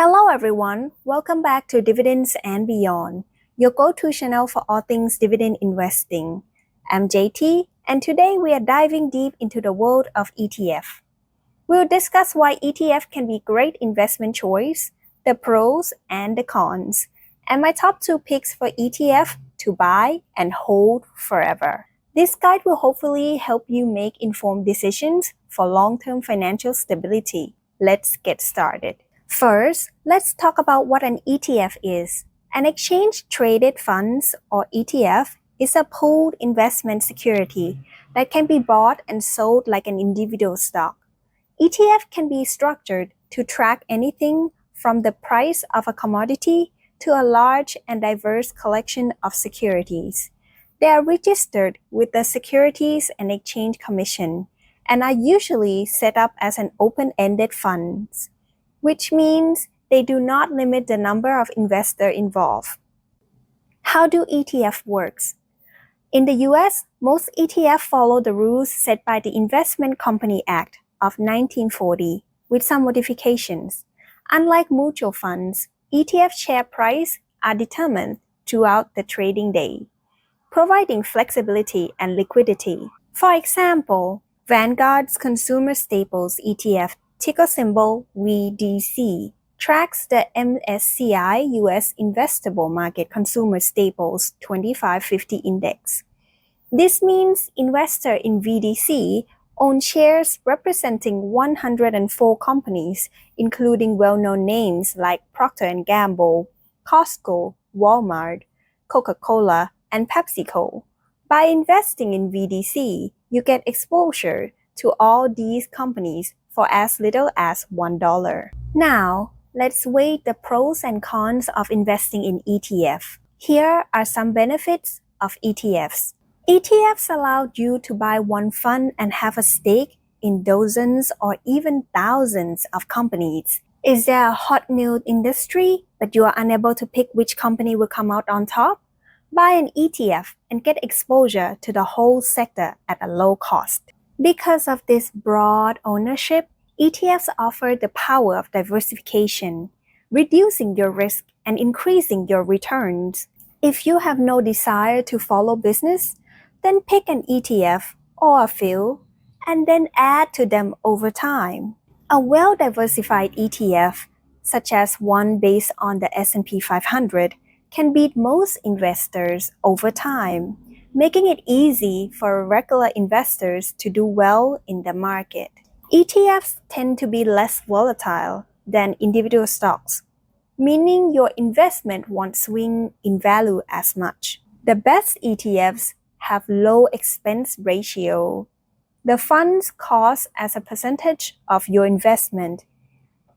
Hello everyone, welcome back to Dividends and Beyond, your go-to channel for all things dividend investing. I'm JT, and today we are diving deep into the world of ETF. We'll discuss why ETF can be great investment choice, the pros and the cons, and my top 2 picks for ETF to buy and hold forever. This guide will hopefully help you make informed decisions for long-term financial stability. Let's get started. First, let's talk about what an ETF is. An exchange-traded funds, or ETF, is a pooled investment security that can be bought and sold like an individual stock. ETF can be structured to track anything from the price of a commodity to a large and diverse collection of securities. They are registered with the Securities and Exchange Commission and are usually set up as an open-ended funds, which means they do not limit the number of investors involved. How do ETF works? In the US, most ETF follow the rules set by the Investment Company Act of 1940 with some modifications. Unlike mutual funds, ETF share price are determined throughout the trading day, providing flexibility and liquidity. For example, Vanguard's Consumer Staples ETF, ticker symbol VDC, tracks the MSCI US Investable Market Consumer Staples 2550 Index. This means investors in VDC own shares representing 104 companies, including well-known names like Procter & Gamble, Costco, Walmart, Coca-Cola, and PepsiCo. By investing in VDC, you get exposure to all these companies for as little as $1. Now, let's weigh the pros and cons of investing in ETF. Here are some benefits of ETFs. ETFs allow you to buy one fund and have a stake in dozens or even thousands of companies. Is there a hot new industry but you are unable to pick which company will come out on top? Buy an ETF and get exposure to the whole sector at a low cost. Because of this broad ownership, ETFs offer the power of diversification, reducing your risk and increasing your returns. If you have no desire to follow business, then pick an ETF or a few and then add to them over time. A well-diversified ETF, such as one based on the S&P 500, can beat most investors over time, making it easy for regular investors to do well in the market. ETFs tend to be less volatile than individual stocks, meaning your investment won't swing in value as much. The best ETFs have low expense ratio. The funds cost as a percentage of your investment.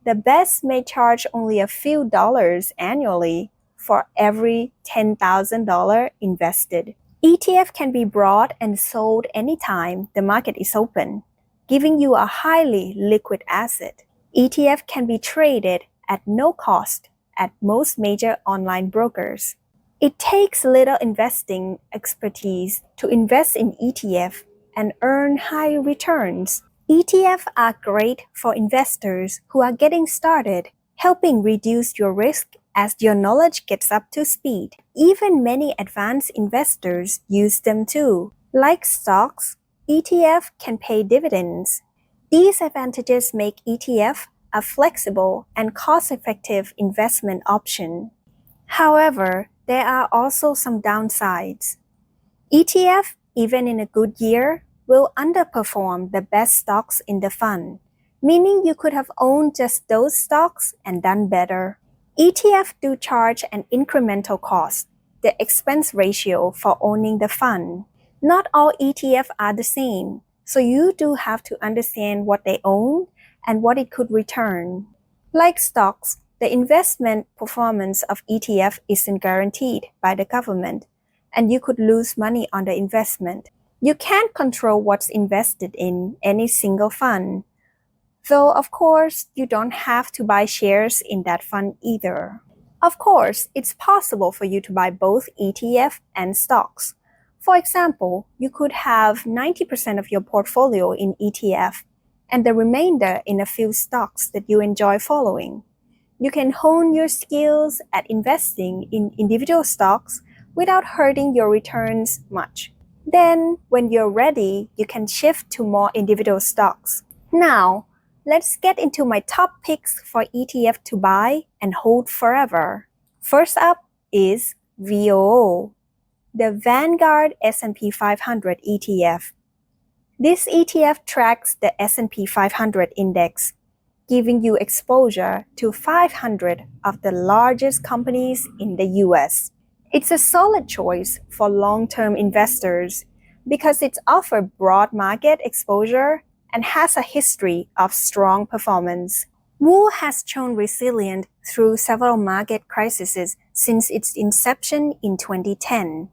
The best may charge only a few dollars annually for every $10,000 invested. ETF can be bought and sold anytime the market is open, giving you a highly liquid asset. ETF can be traded at no cost at most major online brokers. It takes little investing expertise to invest in ETF and earn high returns. ETFs are great for investors who are getting started, helping reduce your risk as your knowledge gets up to speed. Even many advanced investors use them too. Like stocks, ETF can pay dividends. These advantages make ETF a flexible and cost-effective investment option. However, there are also some downsides. ETF, even in a good year, will underperform the best stocks in the fund, meaning you could have owned just those stocks and done better. ETFs do charge an incremental cost, the expense ratio for owning the fund. Not all ETFs are the same, so you do have to understand what they own and what it could return. Like stocks, the investment performance of ETF isn't guaranteed by the government, and you could lose money on the investment. You can't control what's invested in any single fund, though of course you don't have to buy shares in that fund either. Of course, it's possible for you to buy both ETF and stocks. For example, you could have 90% of your portfolio in ETF and the remainder in a few stocks that you enjoy following. You can hone your skills at investing in individual stocks without hurting your returns much. Then, when you're ready, you can shift to more individual stocks. Now, let's get into my top picks for ETF to buy and hold forever. First up is VOO, the Vanguard S&P 500 ETF. This ETF tracks the S&P 500 index, giving you exposure to 500 of the largest companies in the US. It's a solid choice for long-term investors because it offers broad market exposure and has a history of strong performance. VOO has shown resilience through several market crises since its inception in 2010.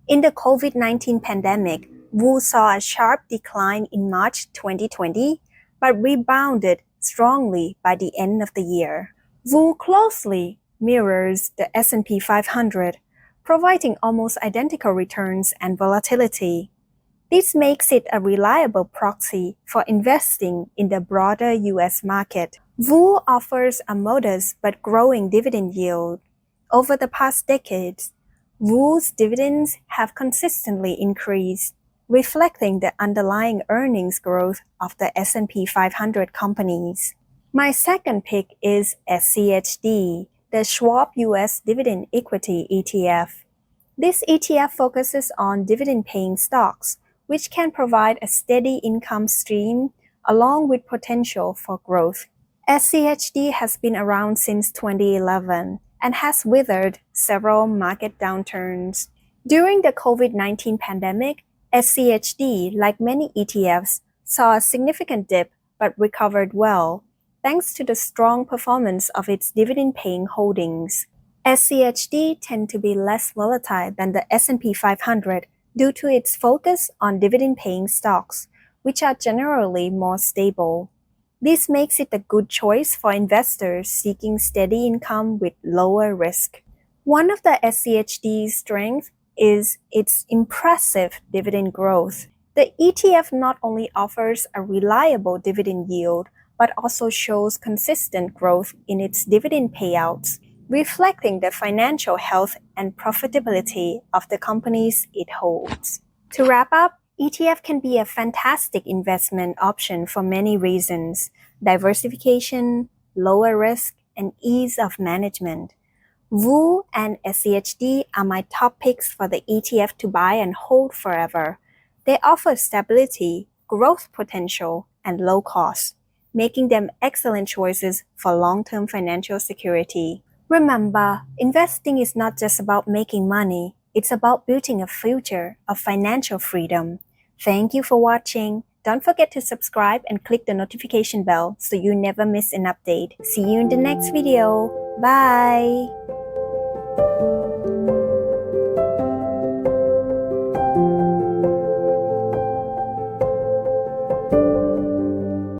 In the COVID-19 pandemic, VOO saw a sharp decline in March 2020, but rebounded strongly by the end of the year. VOO closely mirrors the S&P 500, providing almost identical returns and volatility. This makes it a reliable proxy for investing in the broader US market. VOO offers a modest but growing dividend yield. Over the past decades, VOO's dividends have consistently increased, reflecting the underlying earnings growth of the S&P 500 companies. My second pick is SCHD, the Schwab US Dividend Equity ETF. This ETF focuses on dividend-paying stocks, which can provide a steady income stream along with potential for growth. SCHD has been around since 2011 and has weathered several market downturns. During the COVID-19 pandemic, SCHD, like many ETFs, saw a significant dip but recovered well, thanks to the strong performance of its dividend-paying holdings. SCHD tend to be less volatile than the S&P 500 due to its focus on dividend-paying stocks, which are generally more stable. This makes it a good choice for investors seeking steady income with lower risk. One of the SCHD's strengths is its impressive dividend growth. The ETF not only offers a reliable dividend yield, but also shows consistent growth in its dividend payouts, reflecting the financial health and profitability of the companies it holds. To wrap up, ETF can be a fantastic investment option for many reasons: diversification, lower risk, and ease of management. VOO and SCHD are my top picks for the ETF to buy and hold forever. They offer stability, growth potential, and low cost, making them excellent choices for long-term financial security. Remember, investing is not just about making money, it's about building a future of financial freedom. Thank you for watching. Don't forget to subscribe and click the notification bell so you never miss an update. See you in the next video. Bye!